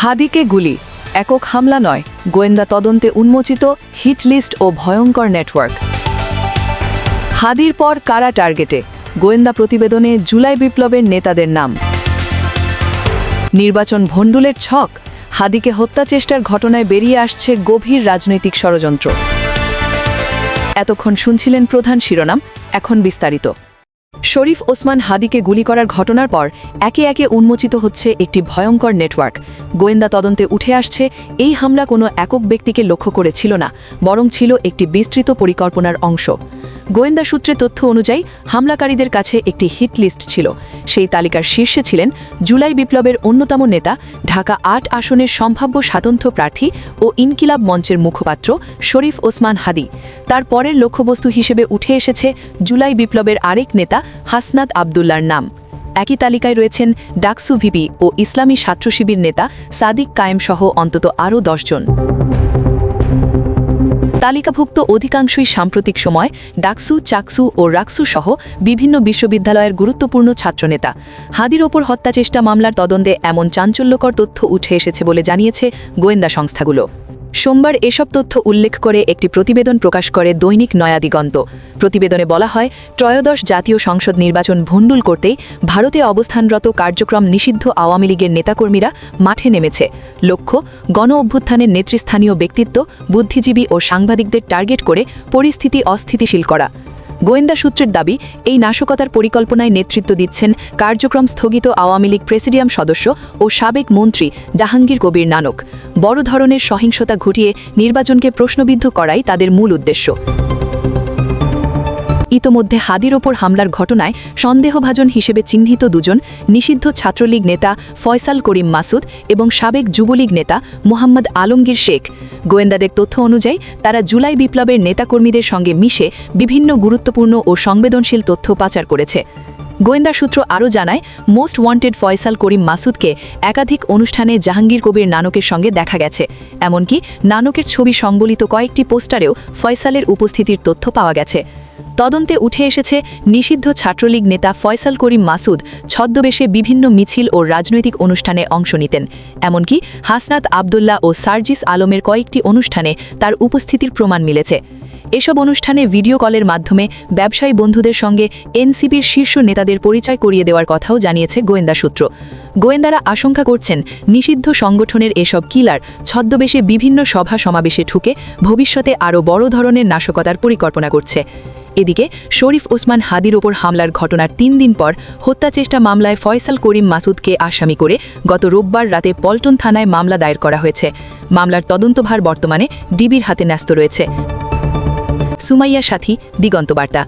হাদিকে গুলি একক হামলা নয়, গোয়েন্দা তদন্তে উন্মোচিত হিট লিস্ট ও ভয়ঙ্কর নেটওয়ার্ক। হাদির পর কারা টার্গেটে, গোয়েন্দা প্রতিবেদনে জুলাই বিপ্লবের নেতাদের নাম। নির্বাচন ভণ্ডুলের ছক, হাদিকে হত্যা চেষ্টার ঘটনায় বেরিয়ে আসছে গভীর রাজনৈতিক ষড়যন্ত্র। এতক্ষণ শুনছিলেন প্রধান শিরোনাম, এখন বিস্তারিত। শরীফ ওসমান হাদিকে গুলি করার ঘটনার পর একে একে উন্মোচিত হচ্ছে একটি ভয়ঙ্কর নেটওয়ার্ক। গোয়েন্দা তদন্তে উঠে আসছে এই হামলা কোনো একক ব্যক্তিকে লক্ষ্য করে ছিল না, বরং ছিল একটি বিস্তৃত পরিকল্পনার অংশ। গোয়েন্দা সূত্রে তথ্য অনুযায়ী হামলাকারীদের কাছে একটি হিট লিস্ট ছিল। সেই তালিকার শীর্ষে ছিলেন জুলাই বিপ্লবের অন্যতম নেতা, ঢাকা ৮ আসনের সম্ভাব্য স্বাতন্ত্র্য প্রার্থী ও ইনকিলাব মঞ্চের মুখপাত্র শরীফ ওসমান হাদি। তার পরের লক্ষ্যবস্তু হিসেবে উঠে এসেছে জুলাই বিপ্লবের আরেক নেতা হাসনাত আবদুল্লার নাম। একই তালিকায় রয়েছেন ডাকসু ভিপি ও ইসলামী ছাত্র শিবির নেতা সাদিক কায়েম সহ অন্তত আরও ১০ জন। তালিকাভুক্ত অধিকাংশই সাম্প্রতিক সময় ডাকসু, চাকসু ও রাকসু সহ বিভিন্ন বিশ্ববিদ্যালয়ের গুরুত্বপূর্ণ ছাত্রনেতা। হাদির ওপর হত্যাচেষ্টা মামলার তদন্তে এমন চাঞ্চল্যকর তথ্য উঠে এসেছে বলে জানিয়েছে গোয়েন্দা সংস্থাগুলো। সোমবার এসব তথ্য উল্লেখ করে একটি প্রতিবেদন প্রকাশ করে দৈনিক নয়া দিগন্ত। প্রতিবেদনে বলা হয়, ত্রয়োদশ জাতীয় সংসদ নির্বাচন ভণ্ডুল করতেই ভারতে অবস্থানরত কার্যক্রম নিষিদ্ধ আওয়ামী লীগের নেতাকর্মীরা মাঠে নেমেছে। লক্ষ্য, গণ অভ্যুত্থানের নেতৃস্থানীয় ব্যক্তিত্ব, বুদ্ধিজীবী ও সাংবাদিকদের টার্গেট করে পরিস্থিতি অস্থিতিশীল করা। গোয়েন্দা সূত্রের দাবি, এই নাশকতার পরিকল্পনায় নেতৃত্ব দিচ্ছেন কার্যক্রম স্থগিত আওয়ামী লীগ প্রেসিডিয়াম সদস্য ও সাবেক মন্ত্রী জাহাঙ্গীর কবির নানক। বড় ধরনের সহিংসতা ঘটিয়ে নির্বাচনকে প্রশ্নবিদ্ধ করাই তাদের মূল উদ্দেশ্য। ইতোমধ্যে হাদির ওপর হামলার ঘটনায় সন্দেহভাজন হিসেবে চিহ্নিত দুজন নিষিদ্ধ ছাত্রলীগ নেতা ফয়সাল করিম মাসুদ এবং সাবেক যুবলীগ নেতা মোহাম্মদ আলমগীর শেখ। গোয়েন্দাদের তথ্য অনুযায়ী তারা জুলাই বিপ্লবের নেতাকর্মীদের সঙ্গে মিশে বিভিন্ন গুরুত্বপূর্ণ ও সংবেদনশীল তথ্য পাচার করেছে। গোয়েন্দা সূত্র আরও জানায়, মোস্ট ওয়ান্টেড ফয়সাল করিম মাসুদকে একাধিক অনুষ্ঠানে জাহাঙ্গীর কবির নানকের সঙ্গে দেখা গেছে। এমনকি নানকের ছবি সংবলিত কয়েকটি পোস্টারেও ফয়সালের উপস্থিতির তথ্য পাওয়া গেছে। তদন্তে উঠে এসেছে নিষিদ্ধ ছাত্রলীগ নেতা ফয়সাল করিম মাসুদ ছদ্মবেশে বিভিন্ন মিছিল ও রাজনৈতিক অনুষ্ঠানে অংশ নিতেন। এমনকি হাসনাত আবদুল্লাহ ও সার্জিস আলমের কয়েকটি অনুষ্ঠানে তার উপস্থিতির প্রমাণ মিলেছে। এসব অনুষ্ঠানে ভিডিও কলের মাধ্যমে ব্যবসায়ী বন্ধুদের সঙ্গে এনসিপির শীর্ষ নেতাদের পরিচয় করিয়ে দেওয়ার কথাও জানিয়েছে গোয়েন্দা সূত্র। গোয়েন্দারা আশঙ্কা করছেন, নিষিদ্ধ সংগঠনের এসব কিলার ছদ্মবেশে বিভিন্ন সভা সমাবেশে ঢুকে ভবিষ্যতে আরও বড় ধরনের নাশকতার পরিকল্পনা করছে। এদিকে শরীফ ওসমান হাদির ওপর হামলার ঘটনার ৩ দিন পর হত্যাচেষ্টা মামলায় ফয়সাল করিম মাসুদকে আসামি করে গত রোববার রাতে পল্টন থানায় মামলা দায়ের করা হয়েছে। মামলার তদন্তভার বর্তমানে ডিবির হাতে ন্যস্ত রয়েছে। সুমাইয়া সাথী, দিগন্ত বার্তা।